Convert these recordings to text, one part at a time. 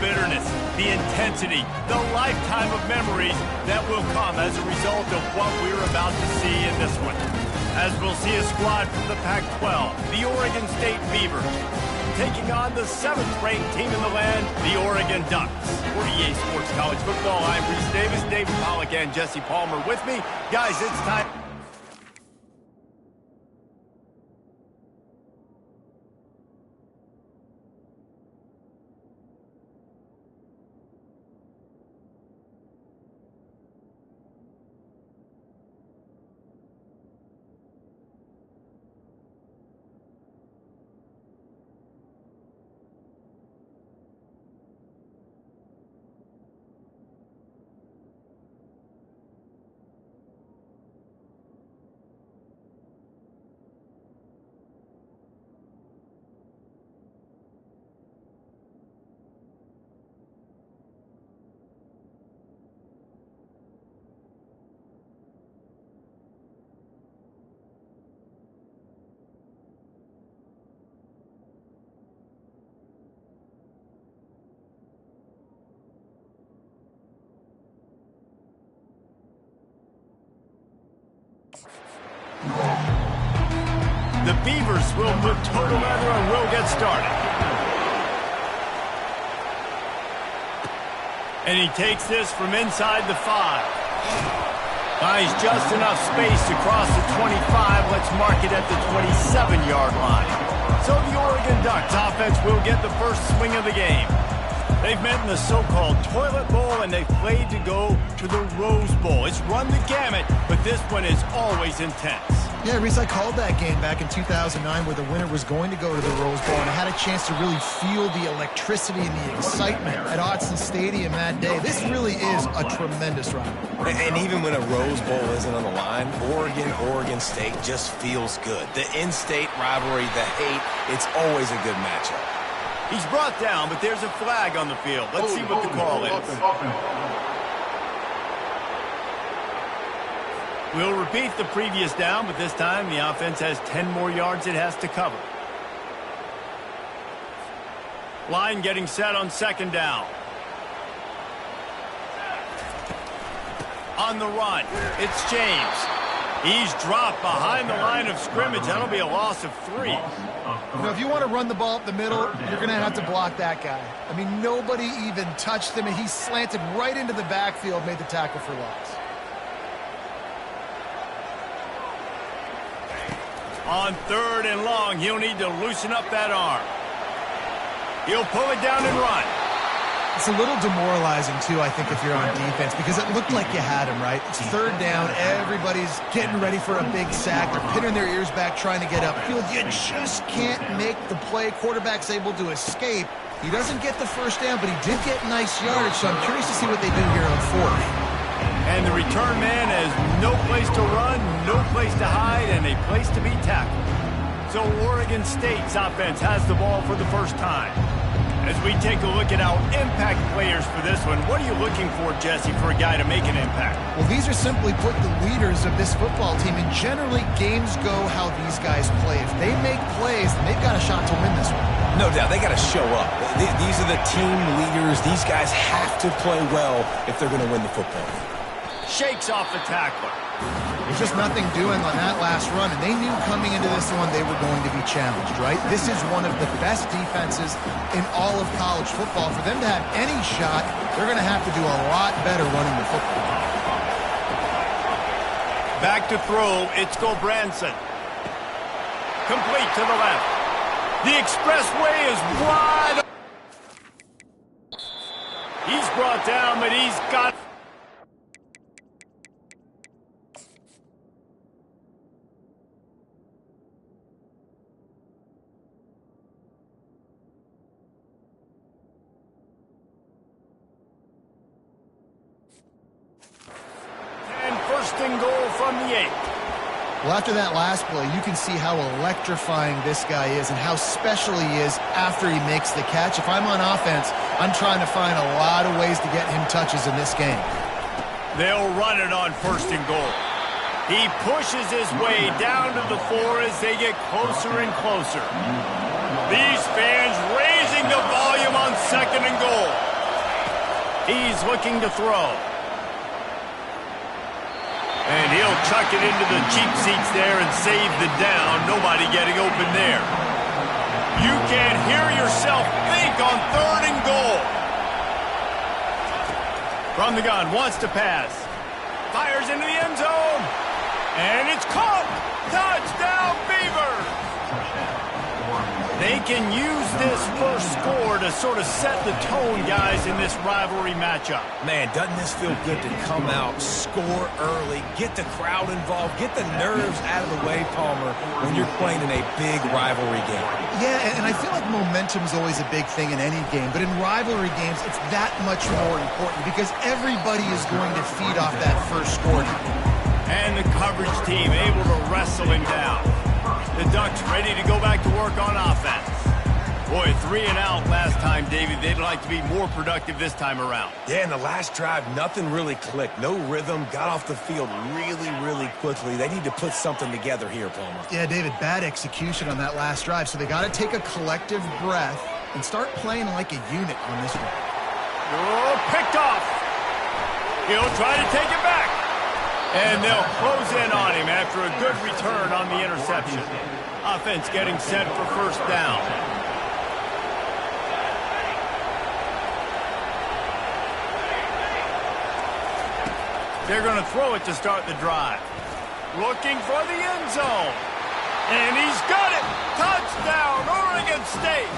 bitterness, the intensity, the lifetime of memories that will come as a result of what we're about to see in this one. As we'll see a squad from the Pac-12, the Oregon State Beavers, taking on the 7th-ranked team in the land, the Oregon Ducks. For EA Sports College Football, I'm Reese Davis, David Pollack, and Jesse Palmer with me. Guys, it's time. The Beavers will put total leather and will get started. And he takes this from inside the 5. Finds just enough space to cross the 25. Let's mark it at the 27-yard line. So the Oregon Ducks offense will get the first swing of the game. They've met in the so-called Toilet Bowl, and they've played to go to the Rose Bowl. It's run the gamut, but this one is always intense. Yeah, Reese, I called that game back in 2009 where the winner was going to go to the Rose Bowl, and I had a chance to really feel the electricity and the excitement at Autzen Stadium that day. This really is a tremendous run. And even when a Rose Bowl isn't on the line, Oregon State just feels good. The in-state rivalry, the hate, it's always a good matchup. He's brought down, but there's a flag on the field. Let's see what the call is. We'll repeat the previous down, but this time the offense has 10 more yards it has to cover. Line getting set on 2nd down. On the run, it's James. He's dropped behind the line of scrimmage. That'll be a loss of 3. You know, if you want to run the ball up the middle, you're going to have to block that guy. I mean, nobody even touched him, and he slanted right into the backfield, made the tackle for loss. On 3rd and long, he'll need to loosen up that arm. He'll pull it down and run. It's a little demoralizing, too, I think, if you're on defense, because it looked like you had him, right? It's 3rd down. Everybody's getting ready for a big sack. They're pinning their ears back, trying to get upfield. You just can't make the play. Quarterback's able to escape. He doesn't get the first down, but he did get nice yardage, so I'm curious to see what they do here on 4th. And the return man has no place to run, no place to hide, and a place to be tackled. So Oregon State's offense has the ball for the first time. As we take a look at our impact players for this one, what are you looking for, Jesse, for a guy to make an impact? Well, these are simply put the leaders of this football team, and generally games go how these guys play. If they make plays, then they've got a shot to win this one. No doubt, they got to show up. These are the team leaders. These guys have to play well if they're going to win the football. Shakes off the tackler. There's just nothing doing on that last run, and they knew coming into this one they were going to be challenged, right? This is one of the best defenses in all of college football. For them to have any shot, they're going to have to do a lot better running the football. Back to throw, it's Gulbranson. Complete to the left. The expressway is wide. He's brought down, but he's got... and goal from the 8. Well, after that last play, you can see how electrifying this guy is and how special he is after he makes the catch. If I'm on offense, I'm trying to find a lot of ways to get him touches in this game. They'll run it on 1st and goal. He pushes his way down to the 4 as they get closer and closer. These fans raising the volume on 2nd and goal. He's looking to throw. And he'll chuck it into the cheap seats there and save the down. Nobody getting open there. You can hear yourself think on 3rd and goal. From the gun, wants to pass. Fires into the end zone. And it's caught. Touchdown, Beavers. They can use this first score to sort of set the tone, guys, in this rivalry matchup. Man, doesn't this feel good to come out, score early, get the crowd involved, get the nerves out of the way, Palmer, when you're playing in a big rivalry game. Yeah, and I feel like momentum is always a big thing in any game, but in rivalry games, it's that much more important because everybody is going to feed off that first score. And the coverage team able to wrestle him down. The Ducks ready to go back to work on offense. Boy, 3 and out last time, David. They'd like to be more productive this time around. Yeah, in the last drive, nothing really clicked. No rhythm, got off the field really quickly. They need to put something together here, Palmer. Yeah, David, bad execution on that last drive, so they got to take a collective breath and start playing like a unit on this one. Oh, picked off. He'll try to take it back. And they'll close in on him after a good return on the interception. Offense getting set for first down. They're going to throw it to start the drive. Looking for the end zone. And he's got it. Touchdown, Oregon State.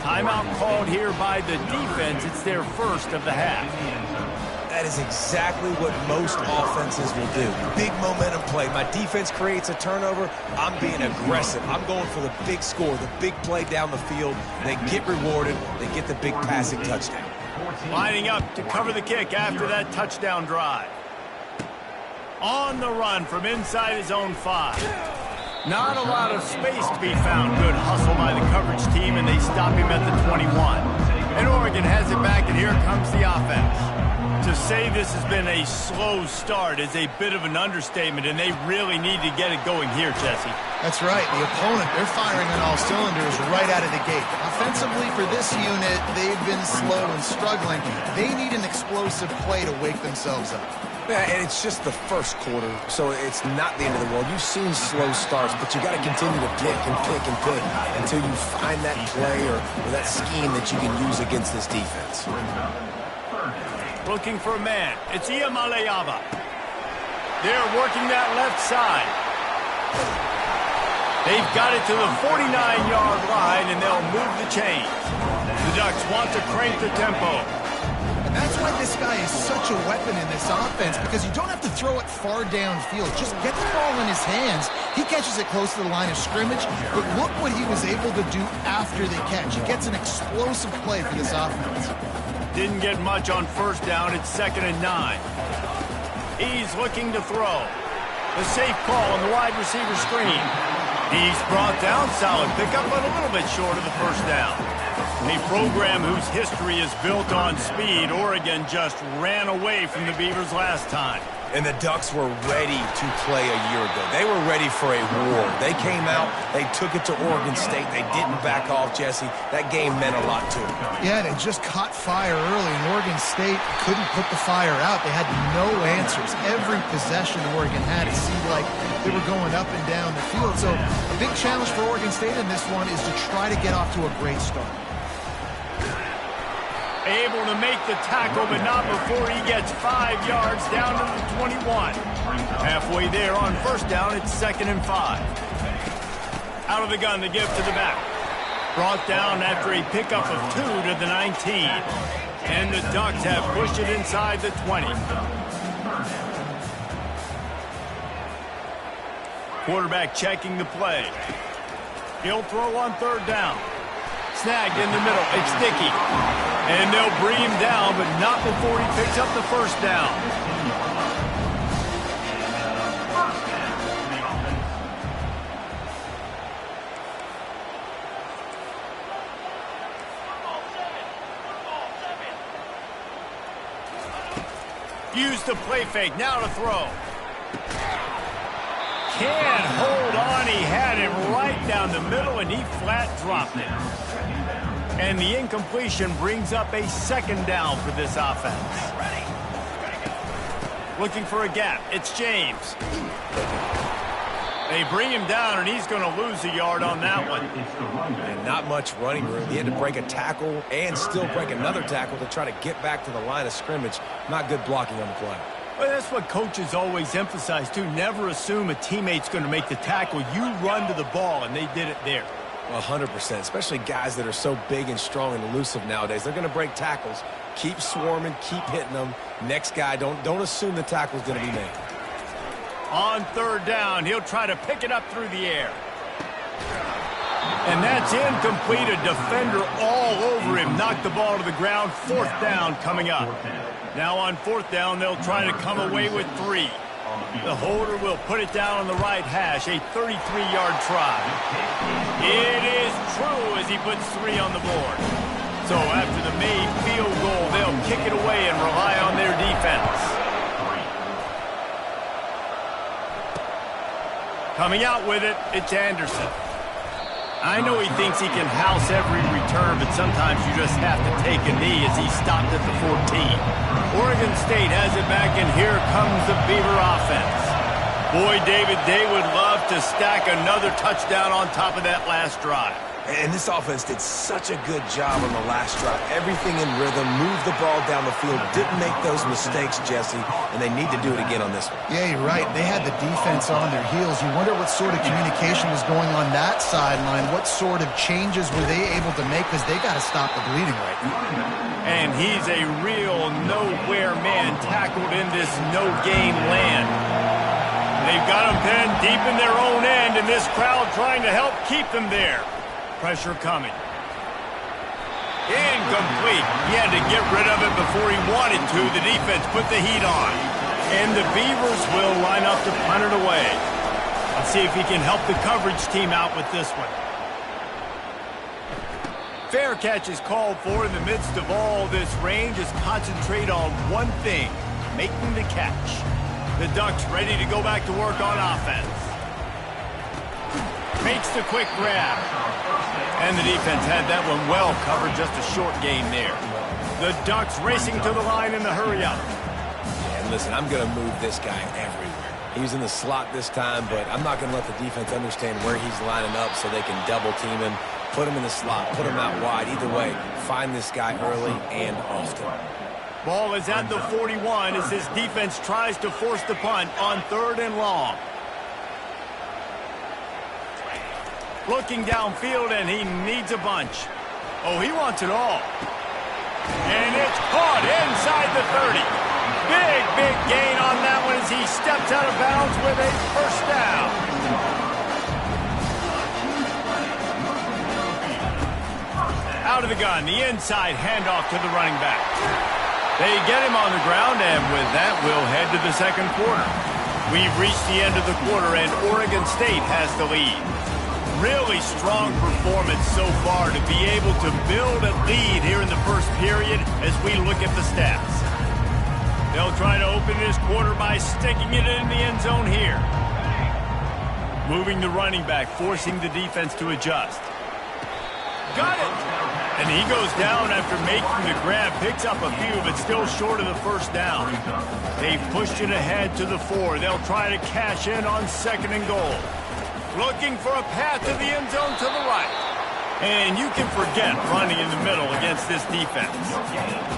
Timeout called here by the defense. It's their first of the half. That is exactly what most offenses will do. Big momentum play. My defense creates a turnover. I'm being aggressive. I'm going for the big score, the big play down the field. They get rewarded. They get the big passing touchdown. Lining up to cover the kick after that touchdown drive. On the run from inside his own 5. Not a lot of space to be found. Good hustle by the coverage team, and they stop him at the 21. And Oregon has it back, and here comes the offense. To say this has been a slow start is a bit of an understatement, and they really need to get it going here, Jesse. That's right. The opponent, they're firing on all cylinders right out of the gate. Offensively, for this unit, they've been slow and struggling. They need an explosive play to wake themselves up. Yeah, and it's just the first quarter, so it's not the end of the world. You've seen slow starts, but you got to continue to pick and pick and pick until you find that play or that scheme that you can use against this defense. Looking for a man. It's Iamaleava. They're working that left side. They've got it to the 49-yard line, and they'll move the chains. The Ducks want to crank the tempo. And that's why this guy is such a weapon in this offense, because you don't have to throw it far downfield. Just get the ball in his hands. He catches it close to the line of scrimmage, but look what he was able to do after the catch. He gets an explosive play for this offense. Didn't get much on first down. It's 2nd and 9. He's looking to throw. The safe call on the wide receiver screen. He's brought down. Solid pickup, but a little bit short of the first down. A program whose history is built on speed. Oregon just ran away from the Beavers last time. And the Ducks were ready to play a year ago. They were ready for a war. They came out, they took it to Oregon State. They didn't back off, Jesse. That game meant a lot to them. Yeah, they just caught fire early, and Oregon State couldn't put the fire out. They had no answers. Every possession Oregon had, it seemed like they were going up and down the field. So a big challenge for Oregon State in this one is to try to get off to a great start. Able to make the tackle, but not before he gets 5 yards down to the 21. Halfway there on first down, it's 2nd and 5. Out of the gun, the give to the back. Brought down after a pickup of 2 to the 19. And the Ducks have pushed it inside the 20. Quarterback checking the play. He'll throw on 3rd down. Snagged in the middle. It's Dickey. And they'll bring him down, but not before he picks up the first down. Use the play fake. Now to throw. Can't hold on. He had him right down the middle, and he flat dropped it. And the incompletion brings up a second down for this offense. Looking for a gap. It's James. They bring him down, and he's going to lose a yard on that one. And not much running room. He had to break a tackle and still break another tackle to try to get back to the line of scrimmage. Not good blocking on the play. Well, that's what coaches always emphasize, too. Never assume a teammate's going to make the tackle. You run to the ball, and they did it there. 100%, especially guys that are so big and strong and elusive nowadays. They're going to break tackles. Keep swarming, keep hitting them. Next guy, don't assume the tackle's going to be made. On third down, he'll try to pick it up through the air. And that's incomplete. A defender all over him. Knocked the ball to the ground. Fourth down coming up. Now on fourth down, they'll try to come away with 3. The holder will put it down on the right hash, a 33-yard try. It is true as he puts 3 on the board. So after the made field goal, they'll kick it away and rely on their defense. Coming out with it, it's Anderson. I know he thinks he can house every return, but sometimes you just have to take a knee as he stopped at the 14. Oregon State has it back, and here comes the Beaver offense. Boy, David, they would love to stack another touchdown on top of that last drive. And this offense did such a good job on the last drive. Everything in rhythm, moved the ball down the field, didn't make those mistakes, Jesse, and they need to do it again on this one. Yeah, you're right. They had the defense on their heels. You wonder what sort of communication was going on that sideline. What sort of changes were they able to make, because they got to stop the bleeding right now. And he's a real nowhere man tackled in this no-gain land. They've got him pinned deep in their own end, and this crowd trying to help keep them there. Pressure coming. Incomplete. He had to get rid of it before he wanted to. The defense put the heat on. And the Beavers will line up to punt it away. Let's see if he can help the coverage team out with this one. Fair catch is called for. In the midst of all this range, is concentrate on one thing, making the catch. The Ducks ready to go back to work on offense. Makes the quick grab. And the defense had that one well covered, just a short gain there. The Ducks racing to the line in the hurry-up. And listen, I'm going to move this guy everywhere. He's in the slot this time, but I'm not going to let the defense understand where he's lining up so they can double-team him, put him in the slot, put him out wide. Either way, find this guy early and often. Ball is at the 41 as this defense tries to force the punt on third and long. Looking downfield, and he needs a bunch. Oh, he wants it all. And it's caught inside the 30. Big gain on that one as he steps out of bounds with a first down. Out of the gun, the inside handoff to the running back. They get him on the ground, and with that, we'll head to the second quarter. We've reached the end of the quarter, and Oregon State has the lead. Really strong performance so far to be able to build a lead here in the first period as we look at the stats. They'll try to open this quarter by sticking it in the end zone here. Moving the running back, forcing the defense to adjust. Got it! And he goes down after making the grab, picks up a few, but still short of the first down. They've pushed it ahead to the 4. They'll try to cash in on second and goal. Looking for a path to the end zone to the right. And you can forget running in the middle against this defense.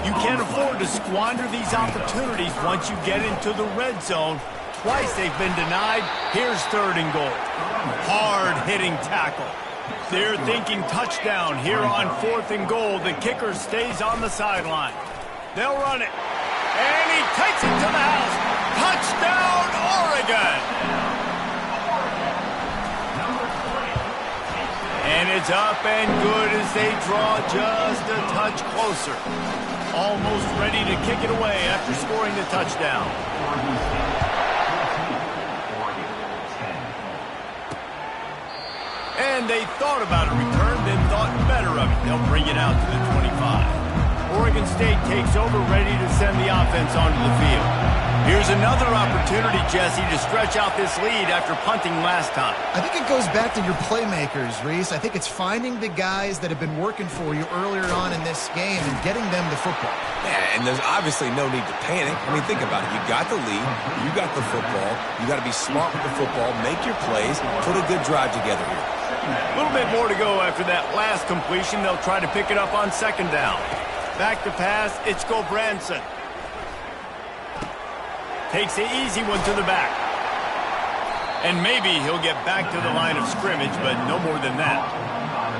You can't afford to squander these opportunities once you get into the red zone. Twice they've been denied. Here's third and goal. Hard-hitting tackle. They're thinking touchdown here on fourth and goal. The kicker stays on the sideline. They'll run it. And he takes it to the house. Touchdown, Oregon! And it's up and good as they draw just a touch closer. Almost ready to kick it away after scoring the touchdown. And they thought about a return, then thought better of it. They'll bring it out to the 25. Oregon State takes over, ready to send the offense onto the field. Here's another opportunity, Jesse, to stretch out this lead after punting last time. I think it goes back to your playmakers, Reese. I think it's finding the guys that have been working for you earlier on in this game and getting them the football. Yeah, and there's obviously no need to panic. I mean, think about it. You got the lead. You got the football. You got to be smart with the football, make your plays, put a good drive together here. A little bit more to go after that last completion. They'll try to pick it up on second down. Back to pass, it's Gulbranson. Takes the easy one to the back. And maybe he'll get back to the line of scrimmage, but no more than that.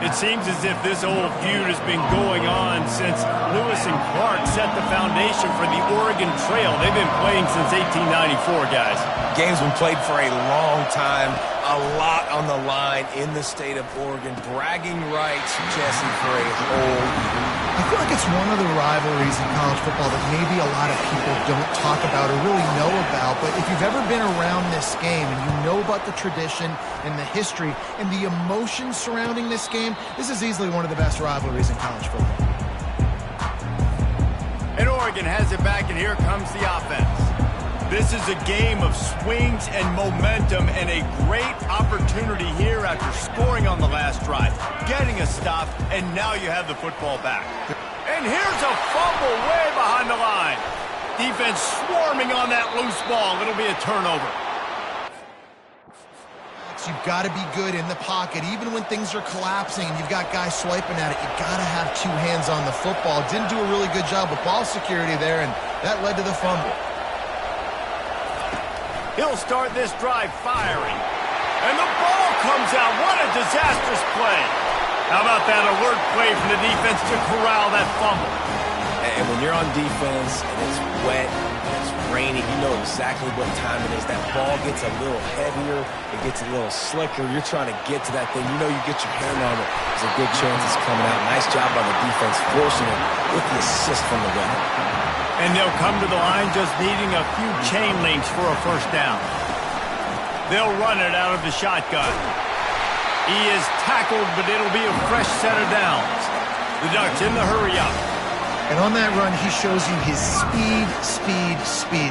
It seems as if this old feud has been going on since Lewis and Clark set the foundation for the Oregon Trail. They've been playing since 1894, guys. Game's been played for a long time. A lot on the line in the state of Oregon. Bragging rights, Jesse, for a whole year. I feel like it's one of the rivalries in college football that maybe a lot of people don't talk about or really know about, but if you've ever been around this game and you know about the tradition and the history and the emotion surrounding this game, this is easily one of the best rivalries in college football. And Oregon has it back, and here comes the offense. This is a game of swings and momentum, and a great opportunity here after scoring on the last drive, getting a stop, and now you have the football back. And here's a fumble way behind the line. Defense swarming on that loose ball. It'll be a turnover. You've got to be good in the pocket, even when things are collapsing and you've got guys swiping at it. You've got to have two hands on the football. Didn't do a really good job with ball security there, and that led to the fumble. He'll start this drive firing. And the ball comes out. What a disastrous play. How about that alert play from the defense to corral that fumble? And when you're on defense and it's wet and it's raining, you know exactly what time it is. That ball gets a little heavier. It gets a little slicker. You're trying to get to that thing. You know you get your hand on it. There's a good chance it's coming out. Nice job by the defense forcing it with the assist from the weather. And they'll come to the line just needing a few chain links for a first down. They'll run it out of the shotgun. He is tackled, but it'll be a fresh set of downs. The Ducks in the hurry-up. And on that run, he shows you his speed.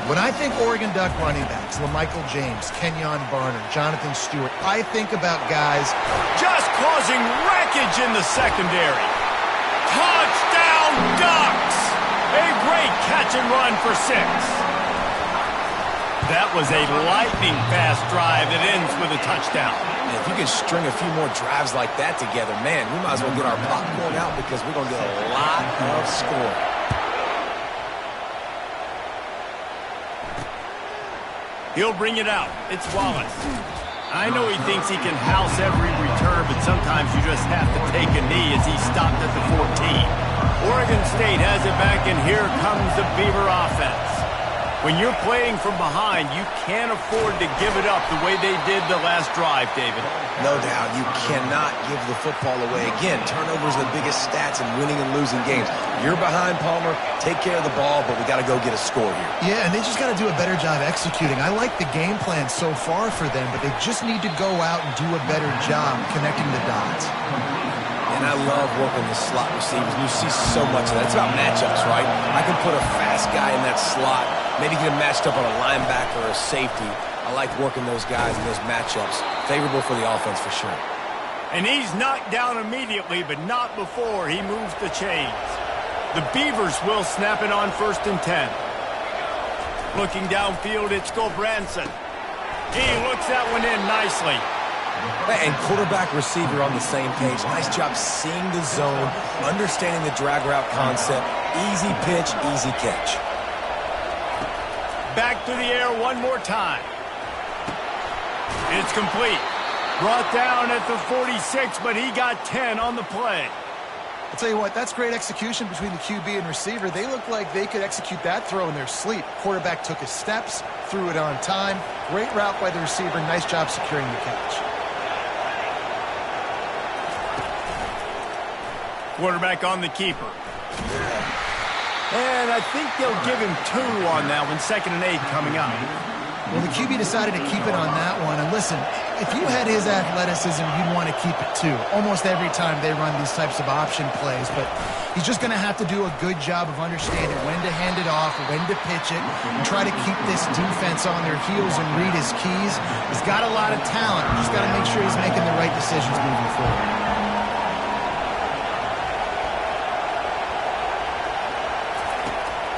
When I think Oregon Duck running backs, LaMichael James, Kenyon Barner, Jonathan Stewart, I think about guys just causing wreckage in the secondary. Touchdown, Ducks! A great catch and run for 6. That was a lightning-fast drive that ends with a touchdown. And if you can string a few more drives like that together, man, we might as well get our popcorn out because we're going to get a lot of scoring. He'll bring it out. It's Wallace. I know he thinks he can house every return, but sometimes you just have to take a knee as he stopped at the 14. Oregon State has it back, and here comes the Beaver offense. When you're playing from behind, you can't afford to give it up the way they did the last drive, David. No doubt. You cannot give the football away. Again, turnovers are the biggest stats in winning and losing games. You're behind, Palmer. Take care of the ball, but we got to go get a score here. Yeah, and they just got to do a better job executing. I like the game plan so far for them, but they just need to go out and do a better job connecting the dots. And I love working the slot receivers. You see so much of that. It's about matchups, right? I can put a fast guy in that slot, maybe get him matched up on a linebacker or a safety. I like working those guys in those matchups. Favorable for the offense for sure. And he's knocked down immediately, but not before he moves the chains. The Beavers will snap it on 1st and 10. Looking downfield, it's Gulbranson. He looks that one in nicely. And quarterback receiver on the same page. Nice job seeing the zone, understanding the drag route concept. Easy pitch, easy catch. Back to the air one more time. It's complete. Brought down at the 46, but he got 10 on the play. I'll tell you what, that's great execution between the QB and receiver. They look like they could execute that throw in their sleep. Quarterback took his steps, threw it on time. Great route by the receiver. Nice job securing the catch. Quarterback on the keeper. And I think they'll give him 2 on that one. 2nd and 8 coming up. Well, the QB decided to keep it on that one. And listen, if you had his athleticism, you'd want to keep it too. Almost every time they run these types of option plays. But he's just going to have to do a good job of understanding when to hand it off, when to pitch it, and try to keep this defense on their heels and read his keys. He's got a lot of talent. Just got to make sure he's making the right decisions moving forward.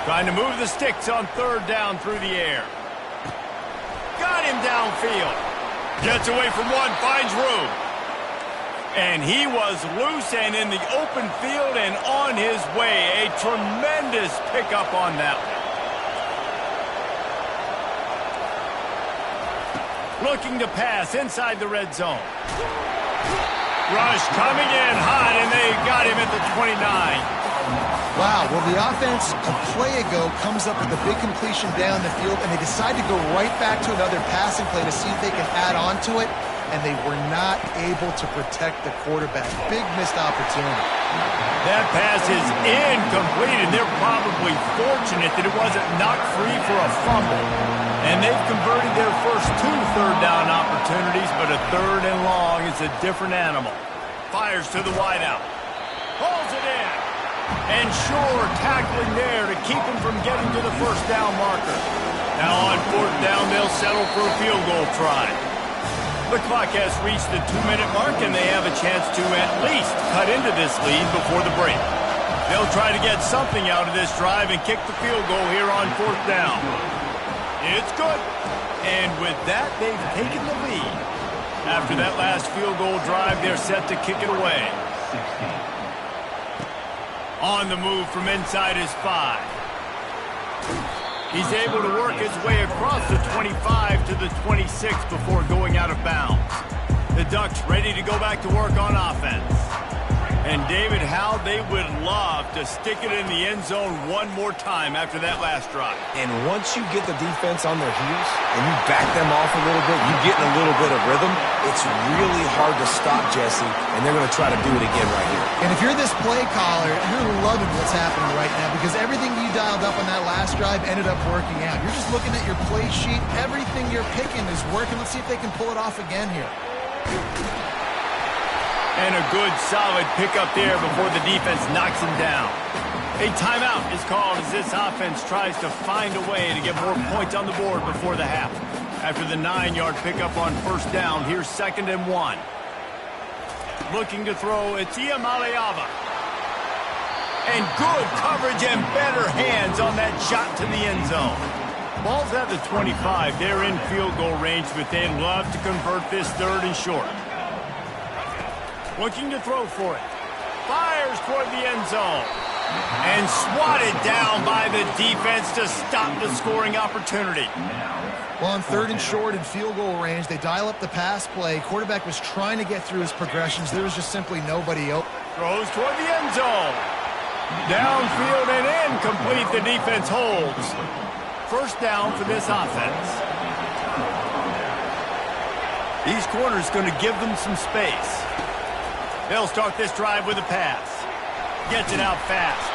Trying to move the sticks on third down through the air. Got him downfield. Gets away from one, finds room. And he was loose and in the open field and on his way. A tremendous pickup on that one. Looking to pass inside the red zone. Rush coming in hot, and they got him at the 29. Wow, well, the offense a play ago comes up with a big completion down the field, and they decide to go right back to another passing play to see if they can add on to it, and they were not able to protect the quarterback. Big missed opportunity. That pass is incomplete, and they're probably fortunate that it wasn't knocked free for a fumble. And they've converted their first 2 third-down opportunities, but a third and long is a different animal. Fires to the wideout. Pulls it in. And Shore tackling there to keep him from getting to the first down marker. Now on fourth down, they'll settle for a field goal try. The clock has reached the 2-minute mark, and they have a chance to at least cut into this lead before the break. They'll try to get something out of this drive and kick the field goal here on fourth down. It's good. And with that, they've taken the lead. After that last field goal drive, they're set to kick it away. On the move from inside his 5. He's able to work his way across the 25 to the 26 before going out of bounds. The Ducks ready to go back to work on offense. And David, how they would love to stick it in the end zone one more time after that last drive. And once you get the defense on their heels and you back them off a little bit, you get in a little bit of rhythm, it's really hard to stop, Jesse, and they're going to try to do it again right here. And if you're this play caller, you're loving what's happening right now because everything you dialed up on that last drive ended up working out. You're just looking at your play sheet. Everything you're picking is working. Let's see if they can pull it off again here. And a good, solid pickup there before the defense knocks him down. A timeout is called as this offense tries to find a way to get more points on the board before the half. After the 9-yard pickup on first down, here's 2nd and 1. Looking to throw, it's Iamaleava. And good coverage and better hands on that shot to the end zone. Ball's at the 25. They're in field goal range, but they'd love to convert this 3rd and short. Looking to throw for it. Fires toward the end zone. And swatted down by the defense to stop the scoring opportunity. Well, on 3rd and short in field goal range, they dial up the pass play. Quarterback was trying to get through his progressions. There was just simply nobody open. Throws toward the end zone. Downfield and incomplete. The defense holds. First down for this offense. These corners going to give them some space. They'll start this drive with a pass. Gets it out fast.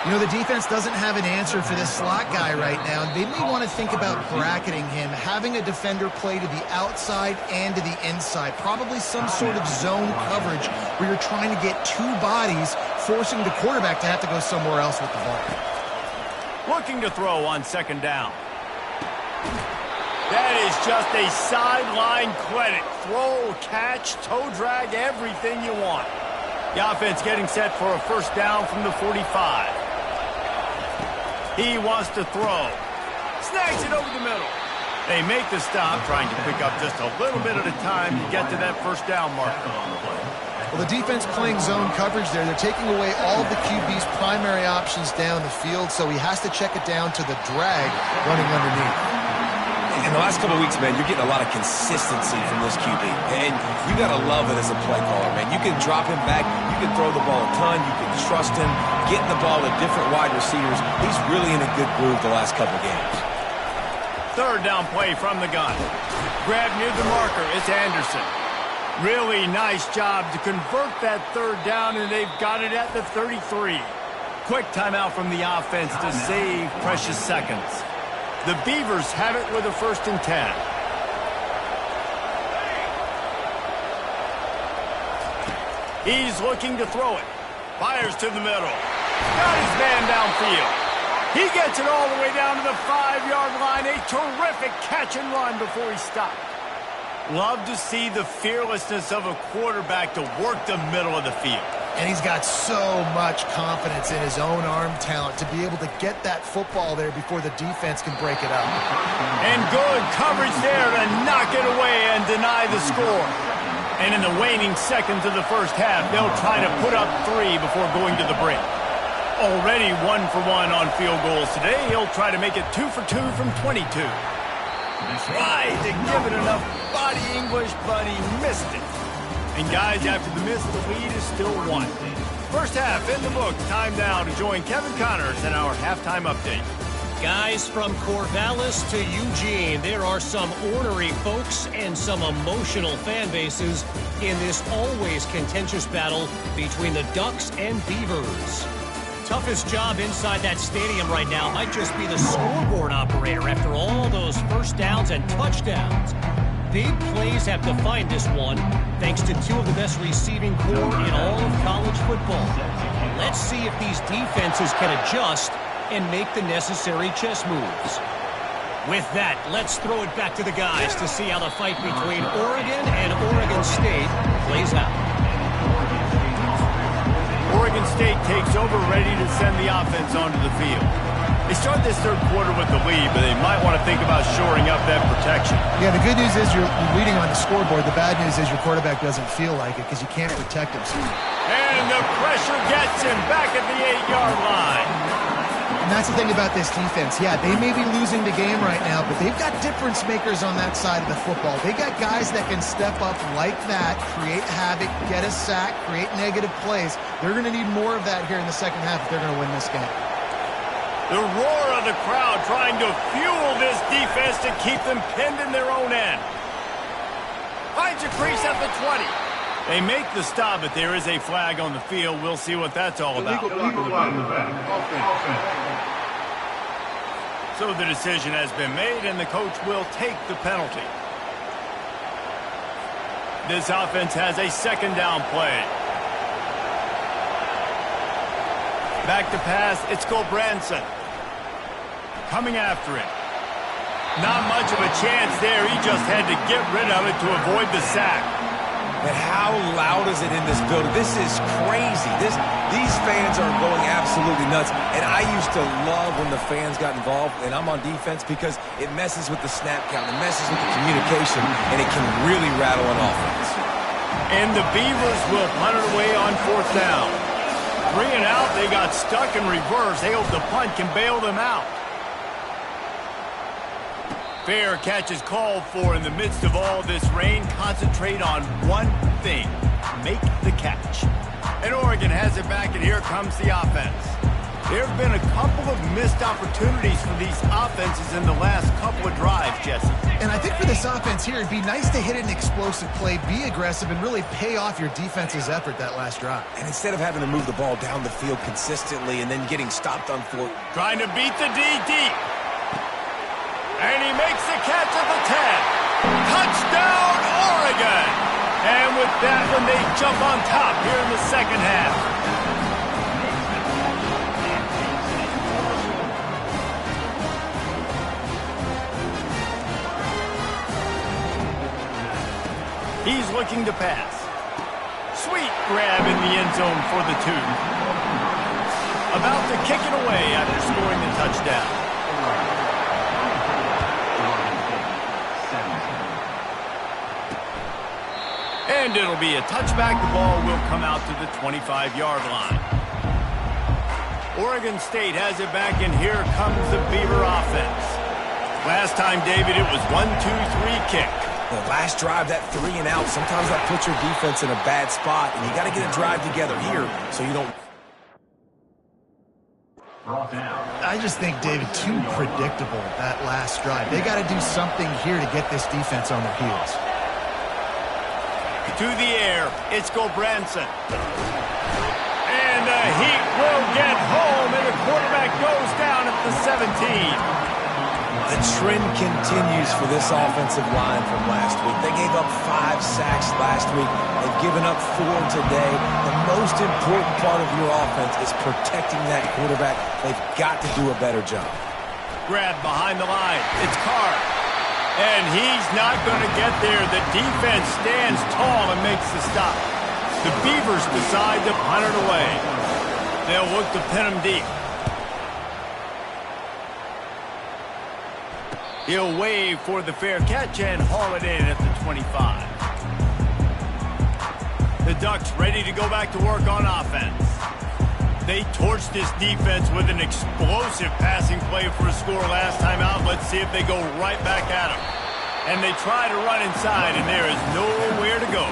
You know, the defense doesn't have an answer for this slot guy right now. They may want to think about bracketing him, having a defender play to the outside and to the inside. Probably some sort of zone coverage where you're trying to get 2 bodies, forcing the quarterback to have to go somewhere else with the ball. Looking to throw on 2nd down. That is just a sideline credit. Throw, catch, toe drag, everything you want. The offense getting set for a first down from the 45. He wants to throw. Snags it over the middle. They make the stop, trying to pick up just a little bit at a time to get to that first down marker. Well, the defense playing zone coverage there. They're taking away all of the QB's primary options down the field, so he has to check it down to the drag running underneath. In the last couple of weeks, man, you're getting a lot of consistency from this QB. And you got to love it as a play caller, man. You can drop him back. You can throw the ball a ton. You can trust him, getting the ball to different wide receivers. He's really in a good groove the last couple of games. 3rd down play from the gun. Grab near the marker. It's Anderson. Really nice job to convert that 3rd down, and they've got it at the 33. Quick timeout from the offense to save precious seconds. The Beavers have it with a 1st and 10. He's looking to throw it. Fires to the middle. Got his man downfield. He gets it all the way down to the 5-yard line. A terrific catch and run before he stopped. Love to see the fearlessness of a quarterback to work the middle of the field. And he's got so much confidence in his own arm talent to be able to get that football there before the defense can break it up. And good coverage there to knock it away and deny the score. And in the waning seconds of the first half, they'll try to put up 3 before going to the break. Already 1 for 1 on field goals today. He'll try to make it 2 for 2 from 22. Tried to give it enough body English, but he missed it. And guys, after the miss, the lead is still 1. First half in the books. Time now to join Kevin Connors in our halftime update. Guys, from Corvallis to Eugene, there are some ornery folks and some emotional fan bases in this always contentious battle between the Ducks and Beavers. Toughest job inside that stadium right now might just be the scoreboard operator after all those first downs and touchdowns. Big plays have defined this one, thanks to 2 of the best receiving corps in all of college football. Let's see if these defenses can adjust and make the necessary chess moves. With that, let's throw it back to the guys to see how the fight between Oregon and Oregon State plays out. Oregon State takes over, ready to send the offense onto the field. They start this third quarter with the lead, but they might want to think about shoring up that protection. Yeah, the good news is you're leading on the scoreboard. The bad news is your quarterback doesn't feel like it because you can't protect him. And the pressure gets him back at the 8-yard line. And that's the thing about this defense. Yeah, they may be losing the game right now, but they've got difference makers on that side of the football. They got guys that can step up like that, create havoc, get a sack, create negative plays. They're going to need more of that here in the second half if they're going to win this game. The roar of the crowd trying to fuel this defense to keep them pinned in their own end. Finds a crease at the 20. They make the stop, but there is a flag on the field. We'll see what that's all about. So the decision has been made, and the coach will take the penalty. This offense has a 2nd down play. Back to pass, it's Gulbranson. Coming after it. Not much of a chance there. He just had to get rid of it to avoid the sack. And how loud is it in this building? This is crazy. These fans are going absolutely nuts. And I used to love when the fans got involved, and I'm on defense, because it messes with the snap count. It messes with the communication, and it can really rattle an offense. And the Beavers will punt it away on 4th down. 3 and out, they got stuck in reverse. They hope the punt can bail them out. Fair catch is called for in the midst of all this rain. Concentrate on one thing. Make the catch. And Oregon has it back, and here comes the offense. There have been a couple of missed opportunities for these offenses in the last couple of drives, Jesse. And I think for this offense here, it'd be nice to hit an explosive play, be aggressive, and really pay off your defense's effort that last drive. And instead of having to move the ball down the field consistently and then getting stopped on 4th. Trying to beat the D deep. And he makes the catch at the 10. Touchdown, Oregon! And with that one, they jump on top here in the second half. He's looking to pass. Sweet grab in the end zone for the 2. About to kick it away after scoring the touchdown. And it'll be a touchback. The ball will come out to the 25-yard line. Oregon State has it back, and here comes the Beaver offense. Last time, David, it was 1-2-3 kick. The last drive, that 3 and out, sometimes that puts your defense in a bad spot, and you got to get a drive together here so you don't. I just think, David, too predictable, that last drive. They got to do something here to get this defense on their heels. To the air, it's Gulbranson. And the Heat will get home, and the quarterback goes down at the 17. The trend continues for this offensive line from last week. They gave up 5 sacks last week. They've given up 4 today. The most important part of your offense is protecting that quarterback. They've got to do a better job. Grab behind the line. It's Carr. And he's not going to get there. The defense stands tall and makes the stop. The Beavers decide to punt it away. They'll look to pin him deep. He'll wave for the fair catch and haul it in at the 25. The Ducks ready to go back to work on offense. They torched this defense with an explosive passing play for a score last time out. Let's see if they go right back at him. And they try to run inside, and there is nowhere to go.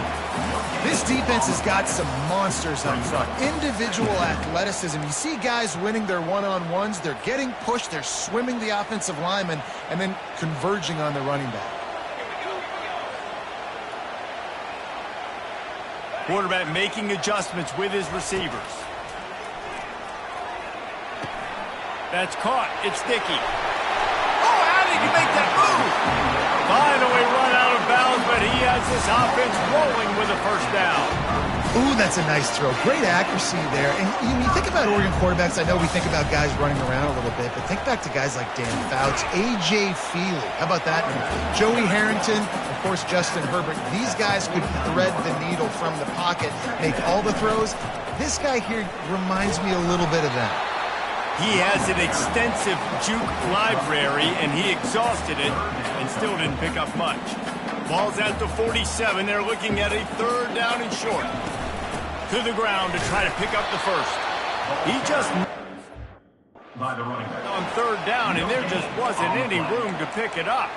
This defense has got some monsters up front. Individual athleticism. You see guys winning their one-on-ones. They're getting pushed. They're swimming the offensive lineman and then converging on the running back. Quarterback making adjustments with his receivers. That's caught. It's Dickey. Oh, how did he make that move? Finally run out of bounds, but he has this offense rolling with a first down. Ooh, that's a nice throw. Great accuracy there. And you think about Oregon quarterbacks, I know we think about guys running around a little bit, but think back to guys like Dan Fouts, A.J. Feely. How about that? Joey Harrington, of course, Justin Herbert. These guys could thread the needle from the pocket, make all the throws. This guy here reminds me a little bit of that. He has an extensive juke library, and he exhausted it and still didn't pick up much. Ball's at the 47. They're looking at a third down and short. To the ground to try to pick up the first. He just on third down, and there just wasn't any room to pick it up.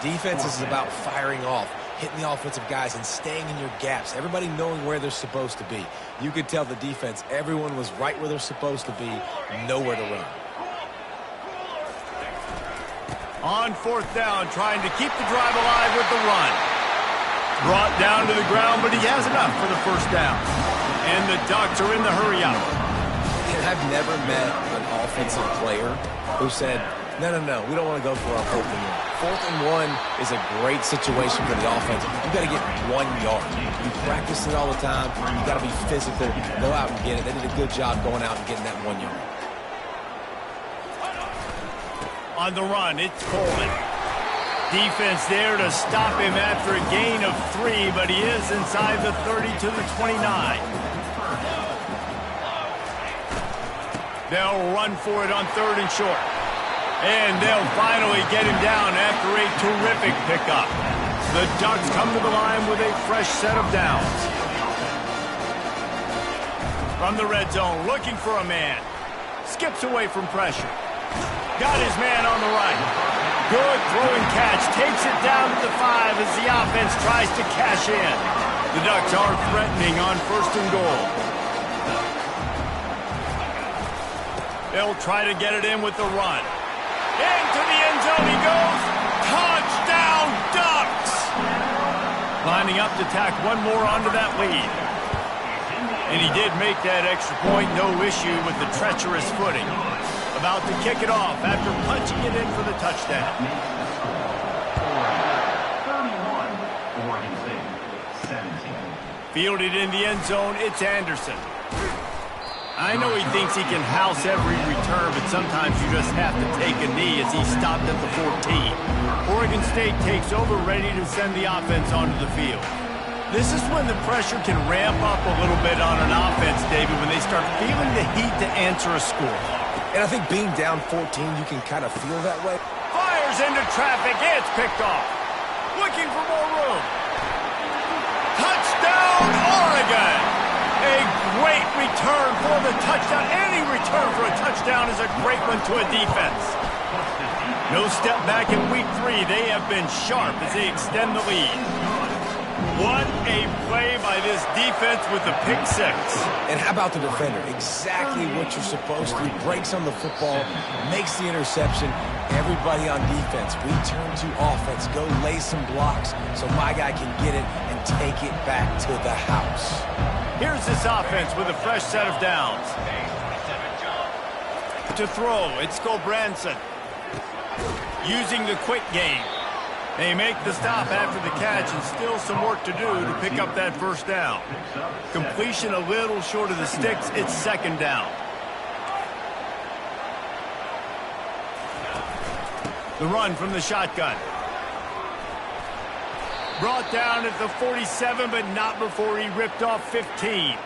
Defense is about firing off, hitting the offensive guys and staying in your gaps. Everybody knowing where they're supposed to be. You could tell the defense, everyone was right where they're supposed to be, nowhere to run. On fourth down, trying to keep the drive alive with the run. Brought down to the ground, but he has enough for the first down. And the Ducks are in the hurry-up. And I've never met an offensive player who said, no, we don't want to go for our 4th and 1. 4th and 1 is a great situation for the offense. You've got to get 1 yard. You practice it all the time. You've got to be physical. Go out and get it. They did a good job going out and getting that 1 yard. On the run, it's Coleman. Defense there to stop him after a gain of 3, but he is inside the 30 to the 29. They'll run for it on third and short. And they'll finally get him down after a terrific pickup. The Ducks come to the line with a fresh set of downs. From the red zone, looking for a man. Skips away from pressure. Got his man on the right. Good throw and catch. Takes it down to the 5 as the offense tries to cash in. The Ducks are threatening on first and goal. They'll try to get it in with the run. Into the end zone he goes. Touchdown, Ducks! Lining up to tack one more onto that lead. And he did make that extra point. No issue with the treacherous footing. About to kick it off after punching it in for the touchdown. 31, Oregon State, 17. Fielded in the end zone, it's Anderson. I know he thinks he can house every return, but sometimes you just have to take a knee as he stopped at the 14. Oregon State takes over, ready to send the offense onto the field. This is when the pressure can ramp up a little bit on an offense, David, when they start feeling the heat to answer a score. And I think being down 14, you can kind of feel that way. Fires into traffic. It's picked off. Looking for more room. Touchdown, Oregon! A great return for the touchdown. Any return for a touchdown is a great one to a defense. No step back in week 3. They have been sharp as they extend the lead. What a play by this defense with the pick 6. And how about the defender? Exactly what you're supposed to. Breaks on the football, makes the interception. Everybody on defense, we turn to offense. Go lay some blocks so my guy can get it and take it back to the house. Here's this offense with a fresh set of downs. To throw, it's Gulbranson. using the quick game. They make the stop after the catch, and still some work to do to pick up that first down. Completion a little short of the sticks. It's second down. The run from the shotgun. Brought down at the 47, but not before he ripped off 15.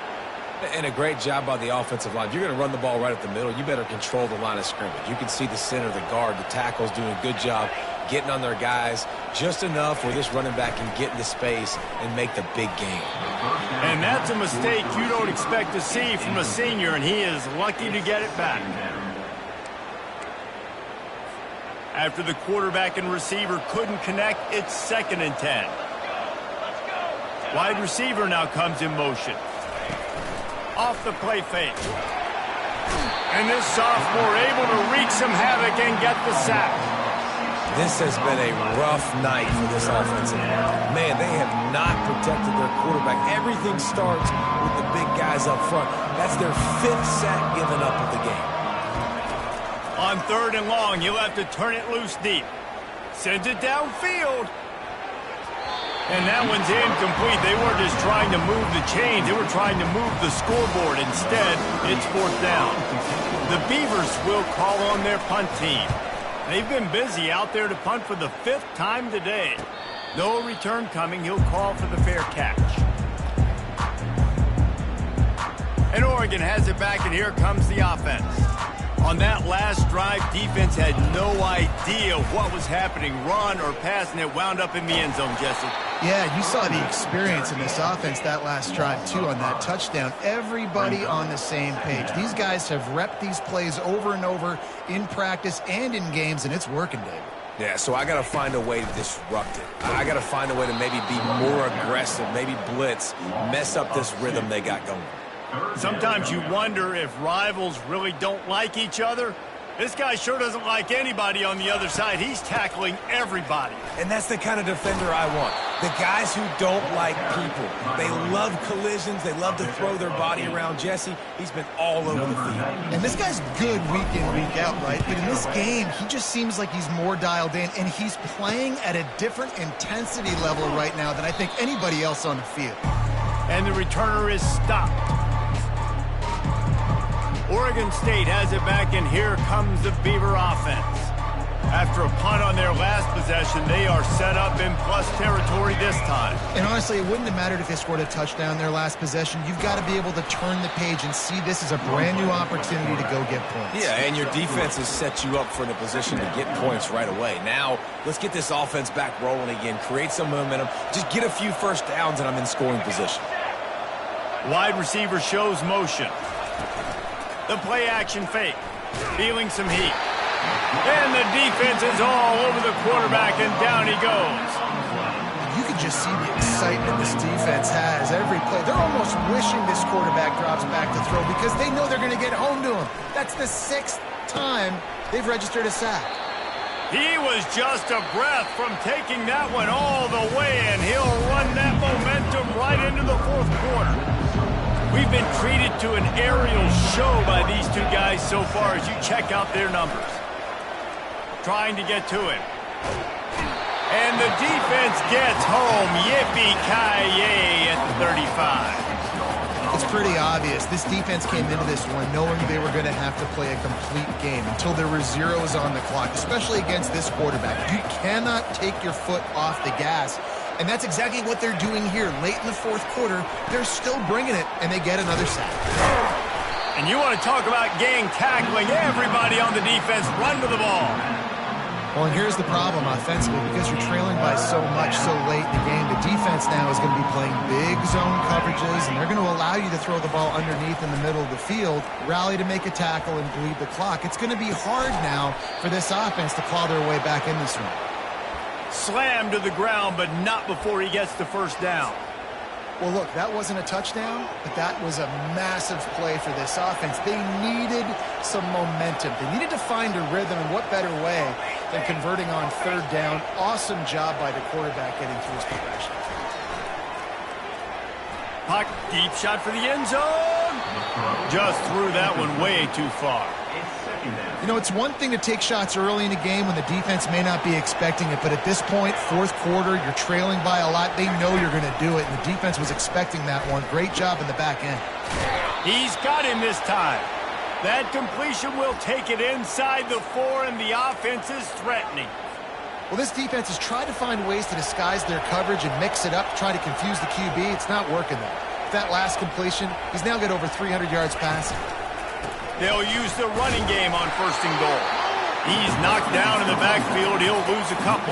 And a great job by the offensive line. If you're going to run the ball right at the middle, you better control the line of scrimmage. You can see the center, the guard, the tackles doing a good job getting on their guys just enough where this running back can get into space and make the big game. And that's a mistake you don't expect to see from a senior, and he is lucky to get it back. After the quarterback and receiver couldn't connect, it's 2nd and 10. Wide receiver now comes in motion. Off the play fake. And this sophomore able to wreak some havoc and get the sack. This has been a rough night for this offensive line. Man, they have not protected their quarterback. Everything starts with the big guys up front. That's their 5th sack given up of the game. On 3rd and long, he'll have to turn it loose deep. Sends it downfield. And that one's incomplete. They weren't just trying to move the chains. They were trying to move the scoreboard. Instead, it's 4th down. The Beavers will call on their punt team. They've been busy out there to punt for the 5th time today. No return coming. He'll call for the fair catch. And Oregon has it back, and here comes the offense. On that last drive, defense had no idea what was happening, run or pass, and it wound up in the end zone, Jesse. Yeah, you saw the experience in this offense that last drive, too, on that touchdown. Everybody on the same page. These guys have repped these plays over and over in practice and in games, and it's working, David. Yeah, so I got to find a way to disrupt it. I got to find a way to maybe be more aggressive, maybe blitz, mess up this rhythm they got going. Sometimes you wonder if rivals really don't like each other. This guy sure doesn't like anybody on the other side. He's tackling everybody. And that's the kind of defender I want. The guys who don't like people. They love collisions. They love to throw their body around. Jesse, he's been all over the field. And this guy's good week in, week out, right? But in this game, he just seems like he's more dialed in, and he's playing at a different intensity level right now than I think anybody else on the field. And the returner is stopped. Oregon State has it back, and here comes the Beaver offense. After a punt on their last possession, they are set up in plus territory this time. And honestly, it wouldn't have mattered if they scored a touchdown their last possession. You've got to be able to turn the page and see this as a brand new opportunity to go get points. Yeah, and your defense has set you up for the position to get points right away. Now, let's get this offense back rolling again, create some momentum, just get a few first downs, and I'm in scoring position. Wide receiver shows motion. The play action fake. Feeling some heat. And the defense is all over the quarterback, and down he goes. You can just see the excitement this defense has every play. They're almost wishing this quarterback drops back to throw because they know they're going to get home to him. That's the 6th time they've registered a sack. He was just a breath from taking that one all the way, and he'll run that momentum right into the 4th quarter. We've been treated to an aerial show by these two guys so far as you check out their numbers. Trying to get to him. And the defense gets home. Yippee-ki-yay at the 35. It's pretty obvious. This defense came into this one knowing they were going to have to play a complete game until there were zeros on the clock, especially against this quarterback. You cannot take your foot off the gas. And that's exactly what they're doing here. Late in the 4th quarter, they're still bringing it, and they get another sack. And you want to talk about gang tackling. Everybody on the defense run to the ball. Well, and here's the problem offensively. Because you're trailing by so much so late in the game, the defense now is going to be playing big zone coverages, and they're going to allow you to throw the ball underneath in the middle of the field, rally to make a tackle, and bleed the clock. It's going to be hard now for this offense to claw their way back in this one. Slammed to the ground, but not before he gets the first down. Well, look, that wasn't a touchdown, but that was a massive play for this offense. They needed some momentum. They needed to find a rhythm, and what better way than converting on 3rd down. Awesome job by the quarterback getting through his progression. Puck, deep shot for the end zone. Just threw that one way too far. It's 2nd down. You know, it's one thing to take shots early in a game when the defense may not be expecting it, but at this point, fourth quarter, you're trailing by a lot. They know you're going to do it, and the defense was expecting that one. Great job in the back end. He's got him this time. That completion will take it inside the 4, and the offense is threatening. Well, this defense has tried to find ways to disguise their coverage and mix it up to try to confuse the QB. It's not working, though. That last completion, he's now got over 300 yards passing. They'll use the running game on 1st and goal. He's knocked down in the backfield. He'll lose a couple.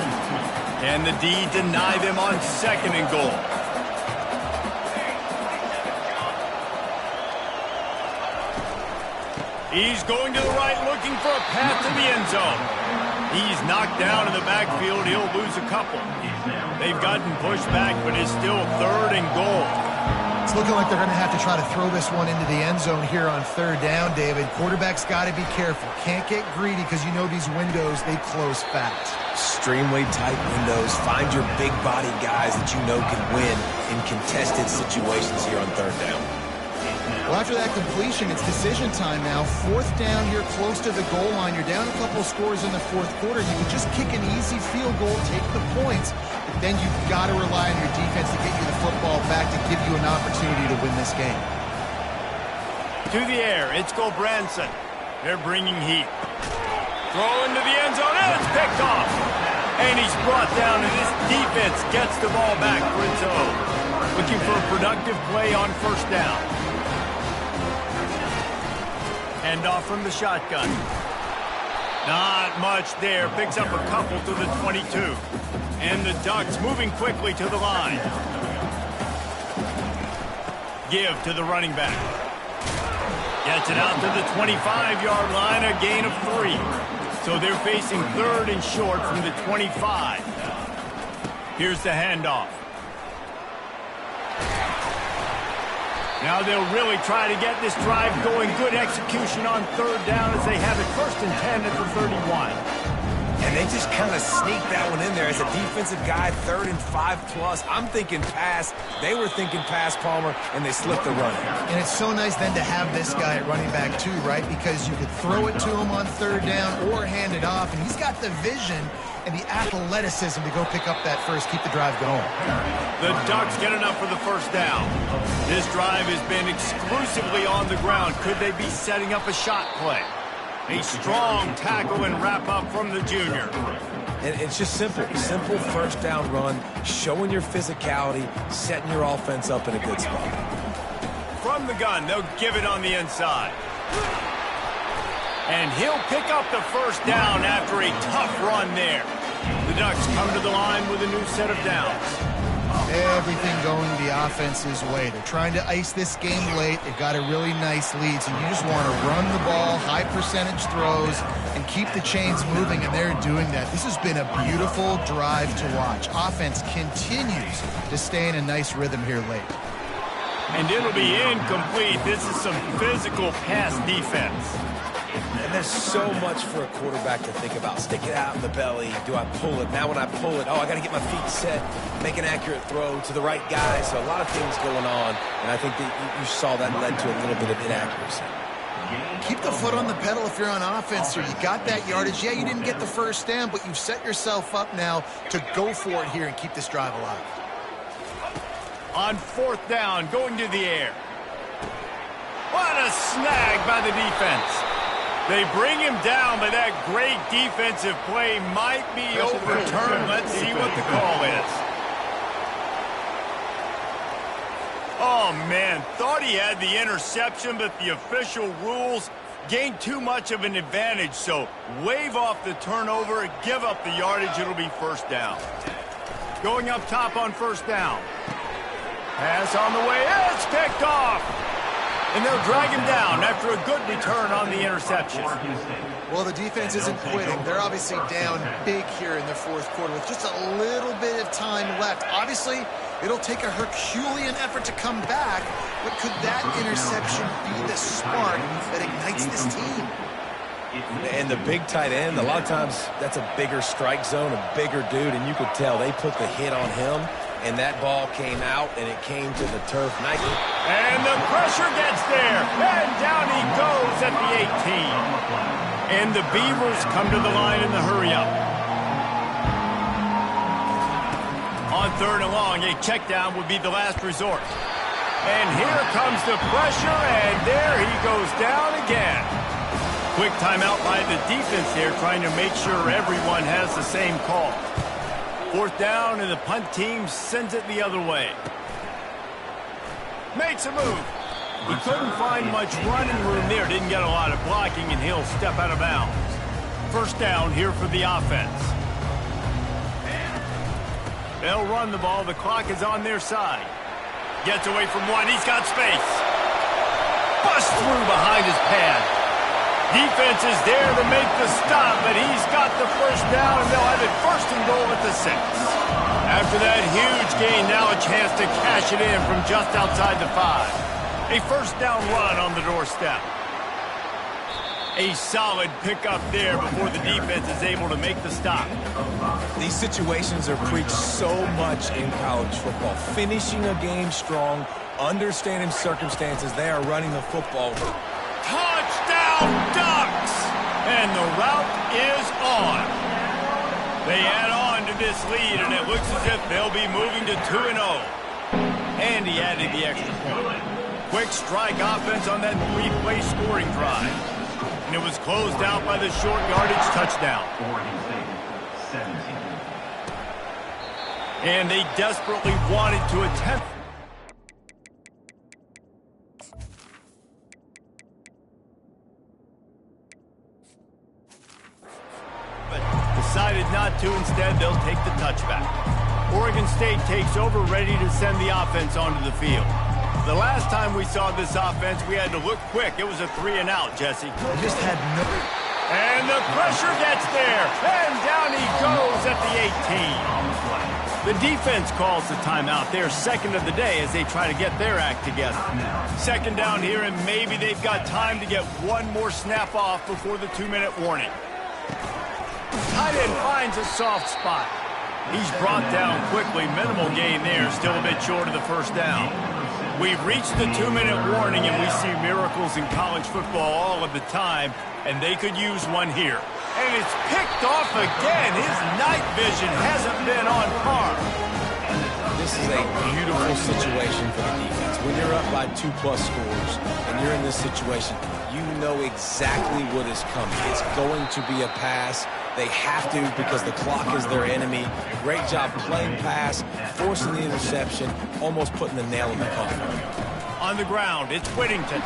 And the D deny them on 2nd and goal. He's going to the right, looking for a path to the end zone. He's knocked down in the backfield. He'll lose a couple. They've gotten pushed back, but it's still 3rd and goal. It's looking like they're going to have to try to throw this one into the end zone here on 3rd down, David. Quarterback's got to be careful. Can't get greedy because you know these windows, they close fast. Extremely tight windows. Find your big body guys that you know can win in contested situations here on 3rd down. Well, after that completion, it's decision time now. 4th down here close to the goal line. You're down a couple scores in the 4th quarter. You can just kick an easy field goal, take the points, but then you've got to rely on your defense to get you the football back to give you an opportunity to win this game. To the air, it's Gulbranson. They're bringing heat. Throw into the end zone, and it's picked off. And he's brought down, and this defense gets the ball back for its own. Looking for a productive play on 1st down. Hand off from the shotgun. Not much there. Picks up a couple to the 22. And the Ducks moving quickly to the line. Give to the running back. Gets it out to the 25-yard line, a gain of 3. So they're facing 3rd and short from the 25. Here's the handoff. Now they'll really try to get this drive going. Good execution on 3rd down as they have it 1st and 10 at the 31. And they just kind of sneak that one in there as a defensive guy, 3rd and 5+. I'm thinking pass. They were thinking pass, Palmer, and they slipped the run. And it's so nice then to have this guy at running back too, right? Because you could throw it to him on 3rd down or hand it off, and he's got the vision and the athleticism to go pick up that first, keep the drive going. The Ducks get enough for the 1st down. This drive has been exclusively on the ground. Could they be setting up a shot play? A strong tackle and wrap up from the junior. And it's just simple 1st down run, showing your physicality, setting your offense up in a good spot. From the gun, they'll give it on the inside. And he'll pick up the 1st down after a tough run there. The Ducks come to the line with a new set of downs. Everything going the offense's way. They're trying to ice this game late. They've got a really nice lead, so you just want to run the ball, high percentage throws, and keep the chains moving, and they're doing that. This has been a beautiful drive to watch. Offense continues to stay in a nice rhythm here late. And it'll be incomplete. This is some physical pass defense. And there's so much for a quarterback to think about. Stick it out in the belly. Do I pull it? Now when I pull it, I got to get my feet set, make an accurate throw to the right guy. So a lot of things going on, and I think that you saw that led to a little bit of inaccuracy. Keep the foot on the pedal if you're on offense here. You got that yardage. Yeah, you didn't get the 1st down, but you've set yourself up now to go for it here and keep this drive alive. On 4th down, going to the air. What a snag by the defense. They bring him down, but that great defensive play might be overturned. Let's see what the call is. Oh, man, thought he had the interception, but the official rules gained too much of an advantage, so wave off the turnover, give up the yardage, it'll be 1st down. Going up top on 1st down. Pass on the way, it's picked off! And they'll drag him down after a good return on the interception. Well, the defense isn't quitting. They're obviously down big here in the 4th quarter with just a little bit of time left. Obviously, it'll take a Herculean effort to come back, but could that interception be the spark that ignites this team? And the big tight end, a lot of times that's a bigger strike zone, a bigger dude, and you could tell they put the hit on him. And that ball came out, and it came to the turf. Nike. And the pressure gets there. And down he goes at the 18. And the Beavers come to the line in the hurry-up. On 3rd and long, a check down would be the last resort. And here comes the pressure, and there he goes down again. Quick timeout by the defense here, trying to make sure everyone has the same call. 4th down, and the punt team sends it the other way. Makes a move. He couldn't find much running room there. Didn't get a lot of blocking, and he'll step out of bounds. 1st down here for the offense. They'll run the ball. The clock is on their side. Gets away from one. He's got space. Bust through behind his pad. Defense is there to make the stop, but he's got the 1st down, and they'll have it 1st and goal at the 6. After that huge gain, now a chance to cash it in from just outside the 5. A 1st down run on the doorstep. A solid pickup there before the defense is able to make the stop. These situations are preached so much in college football. Finishing a game strong, understanding circumstances, they are running the football. Touchdown Ducks! And the route is on. They add on to this lead, and it looks as if they'll be moving to 2-0. And he added the extra point. Quick strike offense on that 3-play scoring drive. And it was closed out by the short yardage touchdown. Oregon State, 17. And they desperately wanted to attempt. But decided not to. Instead, they'll take the touchback. Oregon State takes over, ready to send the offense onto the field. The last time we saw this offense, we had to look quick. It was a 3-and-out, Jesse. They just had no... And the pressure gets there. And down he goes at the 18. The defense calls the timeout. They're 2nd of the day as they try to get their act together. 2nd down here, and maybe they've got time to get one more snap off before the 2-minute warning. Tight end finds a soft spot. He's brought down quickly. Minimal gain there. Still a bit short of the 1st down. We've reached the 2-minute warning, and we see miracles in college football all of the time, and they could use one here. And it's picked off again. His night vision hasn't been on par. This is a beautiful situation for the defense. When you're up by 2+ scores and you're in this situation, you know exactly what is coming. It's going to be a pass. They have to because the clock is their enemy. Great job playing pass, forcing the interception, almost putting the nail in the coffin. On the ground, it's Whittington.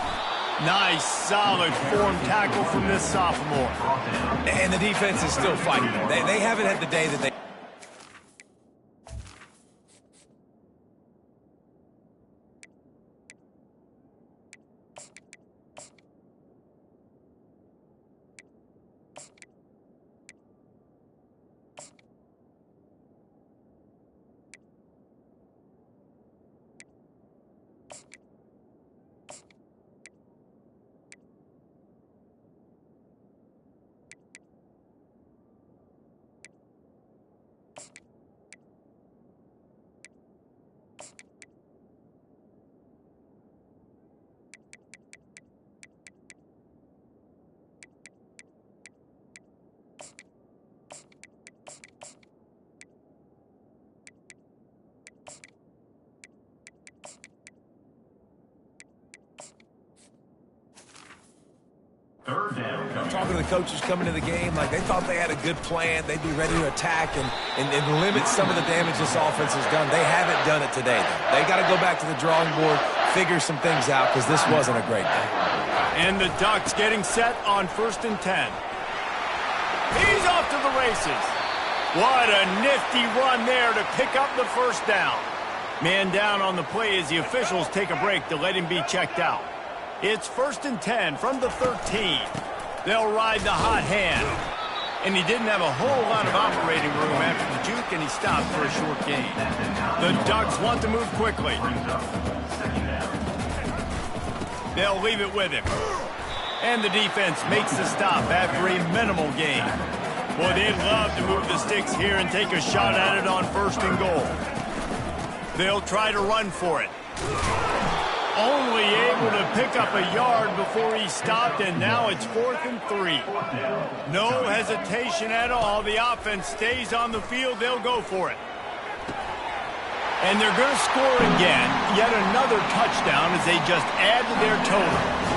Nice, solid form tackle from this sophomore. And the defense is still fighting. They haven't had the day that they... Third down. Talking to the coaches coming to the game, like they thought they had a good plan. They'd be ready to attack and limit some of the damage this offense has done. They haven't done it today, though. They got to go back to the drawing board, figure some things out, because this wasn't a great day. And the Ducks getting set on 1st and 10. He's off to the races. What a nifty run there to pick up the 1st down. Man down on the play as the officials take a break to let him be checked out. It's 1st and 10 from the 13. They'll ride the hot hand. And he didn't have a whole lot of operating room after the juke, and he stopped for a short gain. The Ducks want to move quickly. They'll leave it with him. And the defense makes the stop after a minimal gain. Boy, they'd love to move the sticks here and take a shot at it on 1st and goal. They'll try to run for it. only able to pick up a yard before he stopped, and now it's 4th and 3. No hesitation at all. The offense stays on the field. They'll go for it. And they're going to score again. Yet another touchdown as they just add to their total.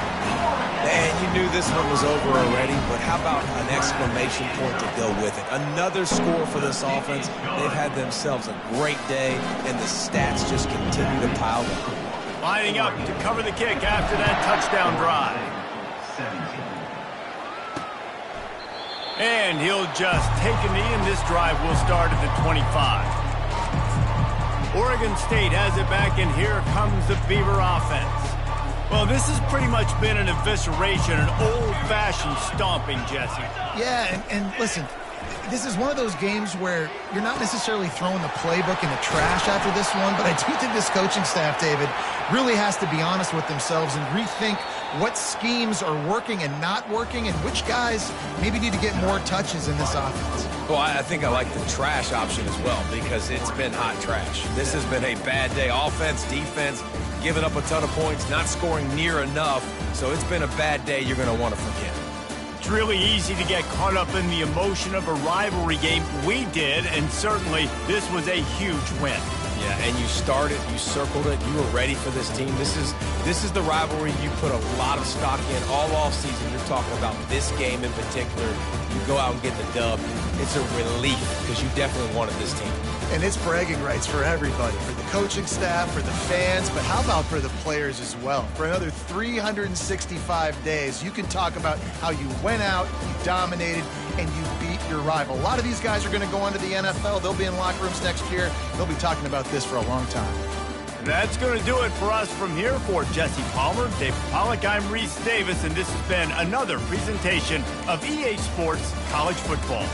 Man, you knew this one was over already, but how about an exclamation point to go with it? Another score for this offense. They've had themselves a great day, and the stats just continue to pile up. Lining up to cover the kick after that touchdown drive. 17. And he'll just take a knee, and this drive will start at the 25. Oregon State has it back, and here comes the Beaver offense. Well, this has pretty much been an evisceration, an old-fashioned stomping, Jesse. Yeah, and listen, this is one of those games where you're not necessarily throwing the playbook in the trash after this one, but I do think this coaching staff, David, really has to be honest with themselves and rethink what schemes are working and not working and which guys maybe need to get more touches in this offense. Well, I think I like the trash option as well because it's been hot trash. This has been a bad day. Offense, defense, giving up a ton of points, not scoring near enough. So it's been a bad day you're going to want to forget. It's really easy to get caught up in the emotion of a rivalry game. We did, and certainly this was a huge win. Yeah, and you started, you circled it, you were ready for this team. This is the rivalry you put a lot of stock in all offseason. You're talking about this game in particular. You go out and get the dub. It's a relief because you definitely wanted this team. And it's bragging rights for everybody, for the coaching staff, for the fans, but how about for the players as well? For another 365 days, you can talk about how you went out, you dominated, and you beat your rival. A lot of these guys are going to go on to the NFL. They'll be in locker rooms next year. They'll be talking about this for a long time. That's going to do it for us from here. For Jesse Palmer, Dave Pollack, I'm Reese Davis, and this has been another presentation of EA Sports College Football.